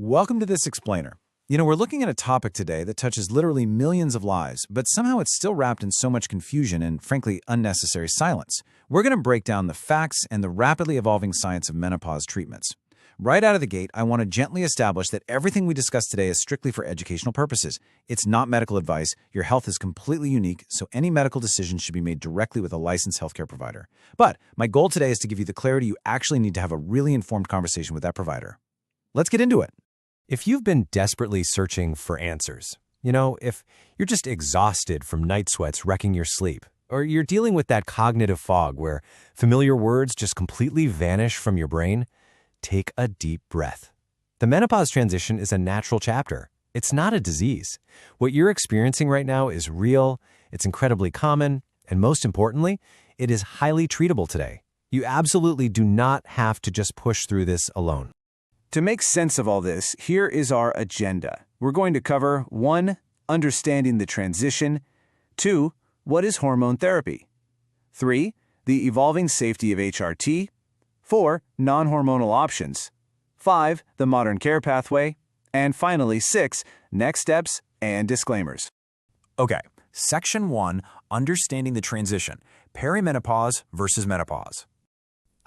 Welcome to This Explainer. We're looking at a topic today that touches literally millions of lives, but somehow it's still wrapped in so much confusion and, frankly, unnecessary silence. We're going to break down the facts and the rapidly evolving science of menopause treatments. Right out of the gate, I want to gently establish that everything we discuss today is strictly for educational purposes. It's not medical advice. Your health is completely unique, so any medical decision should be made directly with a licensed healthcare provider. But my goal today is to give you the clarity you actually need to have a really informed conversation with that provider. Let's get into it. If you've been desperately searching for answers, if you're just exhausted from night sweats wrecking your sleep, or you're dealing with that cognitive fog where familiar words just completely vanish from your brain, take a deep breath. The menopause transition is a natural chapter. It's not a disease. What you're experiencing right now is real, it's incredibly common, and most importantly, it is highly treatable today. You absolutely do not have to just push through this alone. To make sense of all this, here is our agenda. We're going to cover 1. Understanding the transition. 2. What is hormone therapy? 3. The evolving safety of HRT. 4. Non-hormonal options. 5. The modern care pathway. And finally, 6. Next steps and disclaimers. Okay, Section 1, Understanding the transition. Perimenopause versus menopause.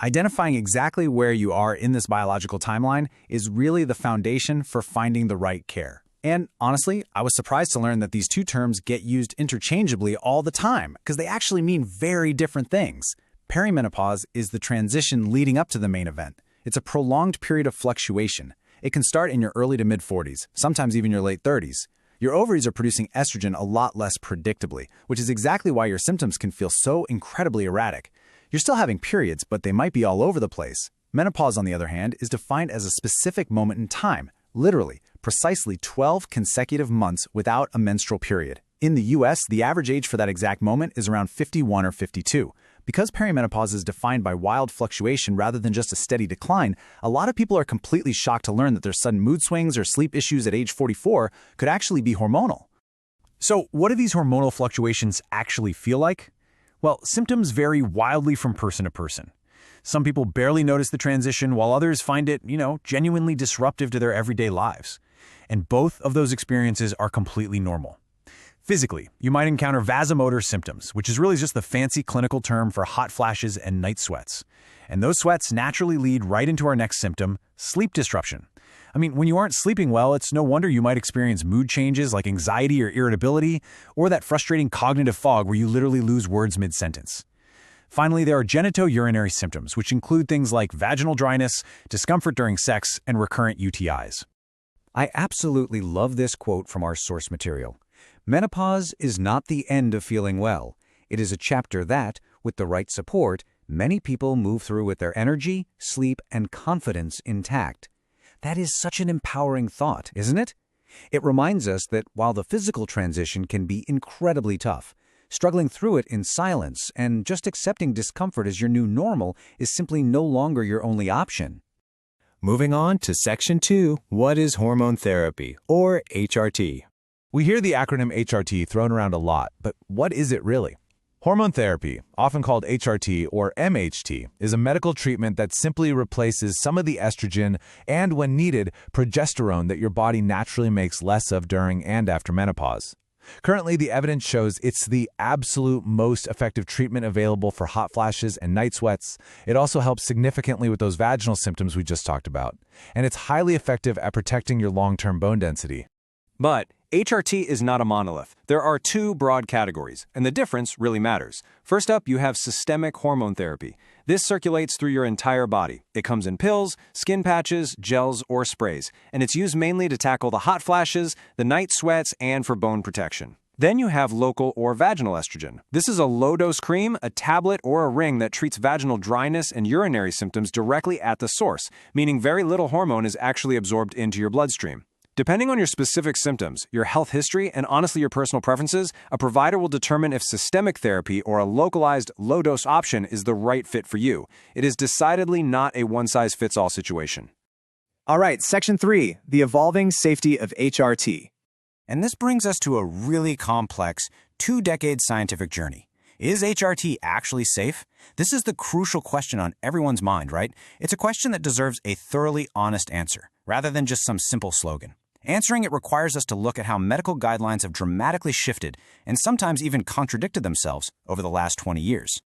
Identifying exactly where you are in this biological timeline is really the foundation for finding the right care. And honestly, I was surprised to learn that these two terms get used interchangeably all the time, because they actually mean very different things. Perimenopause is the transition leading up to the main event. It's a prolonged period of fluctuation. It can start in your early to mid-40s, sometimes even your late 30s. Your ovaries are producing estrogen a lot less predictably, which is exactly why your symptoms can feel so incredibly erratic. You're still having periods, but they might be all over the place. Menopause, on the other hand, is defined as a specific moment in time, literally, precisely 12 consecutive months without a menstrual period. In the US, the average age for that exact moment is around 51 or 52. Because perimenopause is defined by wild fluctuation rather than just a steady decline, a lot of people are completely shocked to learn that their sudden mood swings or sleep issues at age 44 could actually be hormonal. So, what do these hormonal fluctuations actually feel like? Well, symptoms vary wildly from person to person. Some people barely notice the transition, while others find it, genuinely disruptive to their everyday lives. And both of those experiences are completely normal. Physically, you might encounter vasomotor symptoms, which is really just the fancy clinical term for hot flashes and night sweats. And those sweats naturally lead right into our next symptom, sleep disruption. When you aren't sleeping well, it's no wonder you might experience mood changes like anxiety or irritability, or that frustrating cognitive fog where you literally lose words mid-sentence. Finally, there are genitourinary symptoms, which include things like vaginal dryness, discomfort during sex, and recurrent UTIs. I absolutely love this quote from our source material. Menopause is not the end of feeling well. It is a chapter that, with the right support, many people move through with their energy, sleep, and confidence intact. That is such an empowering thought, isn't it? It reminds us that while the physical transition can be incredibly tough, struggling through it in silence and just accepting discomfort as your new normal is simply no longer your only option. Moving on to Section 2, What is hormone therapy, or HRT? We hear the acronym HRT thrown around a lot, but what is it really? Hormone therapy, often called HRT or MHT, is a medical treatment that simply replaces some of the estrogen and, when needed, progesterone that your body naturally makes less of during and after menopause. Currently, the evidence shows it's the absolute most effective treatment available for hot flashes and night sweats. It also helps significantly with those vaginal symptoms we just talked about. And it's highly effective at protecting your long-term bone density. But HRT is not a monolith. There are two broad categories, and the difference really matters. First up, you have systemic hormone therapy. This circulates through your entire body. It comes in pills, skin patches, gels, or sprays, and it's used mainly to tackle the hot flashes, the night sweats, and for bone protection. Then you have local or vaginal estrogen. This is a low-dose cream, a tablet, or a ring that treats vaginal dryness and urinary symptoms directly at the source, meaning very little hormone is actually absorbed into your bloodstream. Depending on your specific symptoms, your health history, and honestly your personal preferences, a provider will determine if systemic therapy or a localized, low-dose option is the right fit for you. It is decidedly not a one-size-fits-all situation. All right, Section 3, the evolving safety of HRT. And this brings us to a really complex, 2-decade scientific journey. Is HRT actually safe? This is the crucial question on everyone's mind, right? It's a question that deserves a thoroughly honest answer, rather than just some simple slogan. Answering it requires us to look at how medical guidelines have dramatically shifted and sometimes even contradicted themselves over the last 20 years.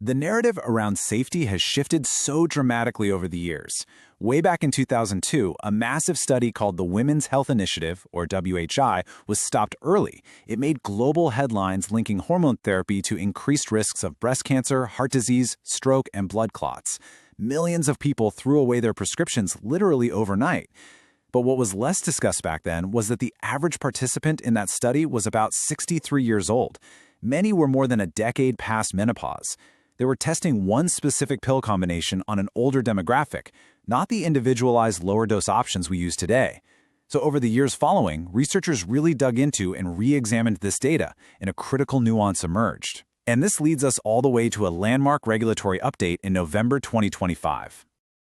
The narrative around safety has shifted so dramatically over the years. Way back in 2002, a massive study called the Women's Health Initiative, or WHI, was stopped early. It made global headlines linking hormone therapy to increased risks of breast cancer, heart disease, stroke, and blood clots. Millions of people threw away their prescriptions literally overnight. But what was less discussed back then was that the average participant in that study was about 63 years old. Many were more than a decade past menopause. They were testing one specific pill combination on an older demographic, not the individualized lower-dose options we use today. So over the years following, researchers really dug into and re-examined this data, and a critical nuance emerged. And this leads us all the way to a landmark regulatory update in November 2025.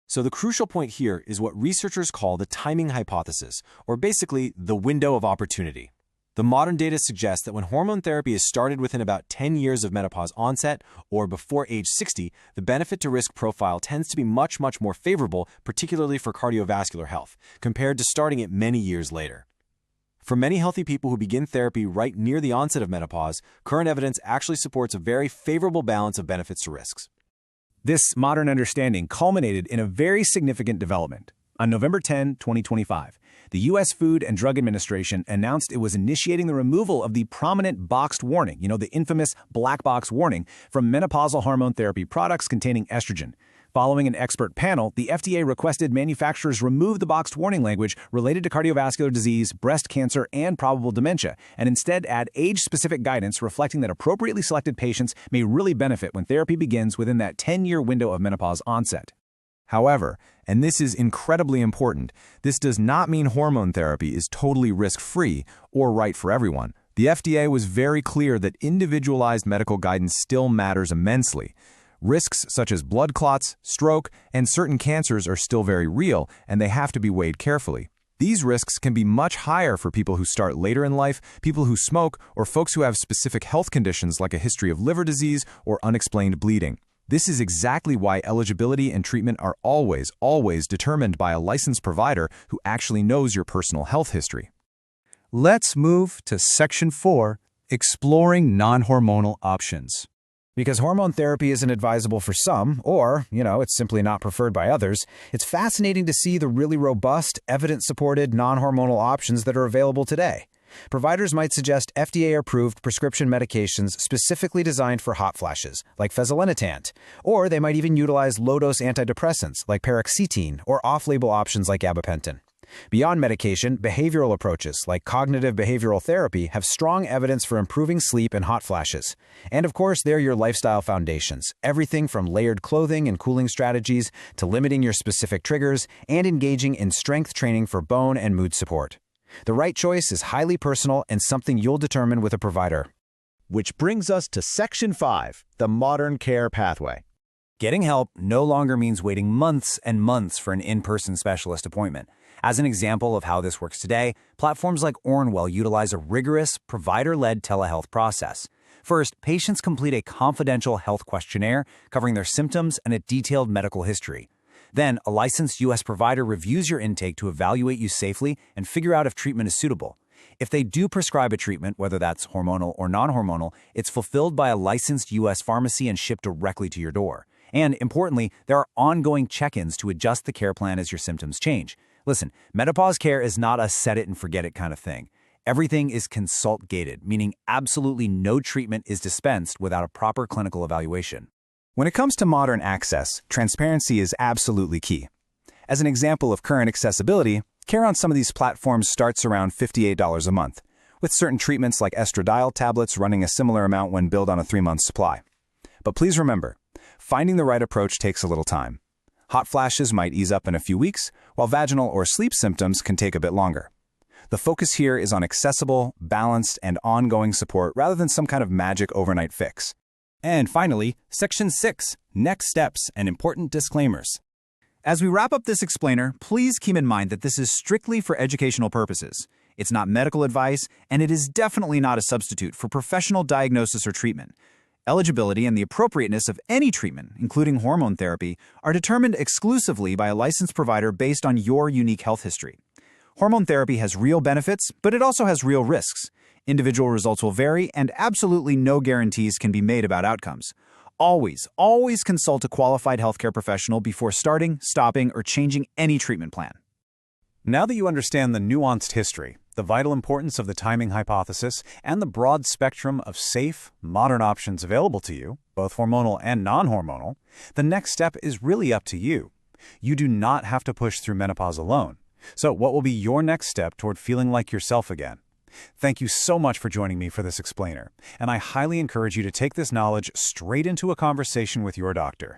So the crucial point here is what researchers call the timing hypothesis, or basically the window of opportunity. The modern data suggests that when hormone therapy is started within about 10 years of menopause onset or before age 60, the benefit to risk profile tends to be much more favorable, particularly for cardiovascular health, compared to starting it many years later. For many healthy people who begin therapy right near the onset of menopause, current evidence actually supports a very favorable balance of benefits to risks. This modern understanding culminated in a very significant development. On November 10, 2025, the U.S. Food and Drug Administration announced it was initiating the removal of the prominent boxed warning, the infamous black box warning, from menopausal hormone therapy products containing estrogen. Following an expert panel, the FDA requested manufacturers remove the boxed warning language related to cardiovascular disease, breast cancer, and probable dementia, and instead add age-specific guidance reflecting that appropriately selected patients may really benefit when therapy begins within that 10-year window of menopause onset. However, and this is incredibly important, this does not mean hormone therapy is totally risk-free or right for everyone. The FDA was very clear that individualized medical guidance still matters immensely. Risks such as blood clots, stroke, and certain cancers are still very real, and they have to be weighed carefully. These risks can be much higher for people who start later in life, people who smoke, or folks who have specific health conditions like a history of liver disease or unexplained bleeding. This is exactly why eligibility and treatment are always determined by a licensed provider who actually knows your personal health history. Let's move to Section 4, Exploring Non-hormonal Options. Because hormone therapy isn't advisable for some, or, it's simply not preferred by others, it's fascinating to see the really robust, evidence-supported non-hormonal options that are available today. Providers might suggest FDA-approved prescription medications specifically designed for hot flashes, like fezolinetant, or they might even utilize low-dose antidepressants like paroxetine or off-label options like gabapentin. Beyond medication, behavioral approaches like cognitive behavioral therapy have strong evidence for improving sleep and hot flashes. And of course, they're your lifestyle foundations, everything from layered clothing and cooling strategies to limiting your specific triggers and engaging in strength training for bone and mood support. The right choice is highly personal and something you'll determine with a provider. Which brings us to Section 5, the modern care pathway. Getting help no longer means waiting months and months for an in-person specialist appointment. As an example of how this works today, platforms like Orenwell utilize a rigorous, provider-led telehealth process. First, patients complete a confidential health questionnaire covering their symptoms and a detailed medical history. Then, a licensed U.S. provider reviews your intake to evaluate you safely and figure out if treatment is suitable. If they do prescribe a treatment, whether that's hormonal or non-hormonal, it's fulfilled by a licensed U.S. pharmacy and shipped directly to your door. And importantly, there are ongoing check-ins to adjust the care plan as your symptoms change. Listen, menopause care is not a set-it-and-forget-it kind of thing. Everything is consult-gated, meaning absolutely no treatment is dispensed without a proper clinical evaluation. When it comes to modern access, transparency is absolutely key. As an example of current accessibility, care on some of these platforms starts around $58 a month, with certain treatments like estradiol tablets running a similar amount when billed on a 3-month supply. But please remember, finding the right approach takes a little time. Hot flashes might ease up in a few weeks, while vaginal or sleep symptoms can take a bit longer. The focus here is on accessible, balanced, and ongoing support rather than some kind of magic overnight fix. And finally, Section 6, Next Steps and Important Disclaimers. As we wrap up this explainer, please keep in mind that this is strictly for educational purposes. It's not medical advice, and it is definitely not a substitute for professional diagnosis or treatment. Eligibility and the appropriateness of any treatment, including hormone therapy, are determined exclusively by a licensed provider based on your unique health history. Hormone therapy has real benefits, but it also has real risks. Individual results will vary, and absolutely no guarantees can be made about outcomes. Always consult a qualified healthcare professional before starting, stopping, or changing any treatment plan. Now that you understand the nuanced history, the vital importance of the timing hypothesis, and the broad spectrum of safe, modern options available to you, both hormonal and non-hormonal, the next step is really up to you. You do not have to push through menopause alone. So what will be your next step toward feeling like yourself again? Thank you so much for joining me for this explainer, and I highly encourage you to take this knowledge straight into a conversation with your doctor.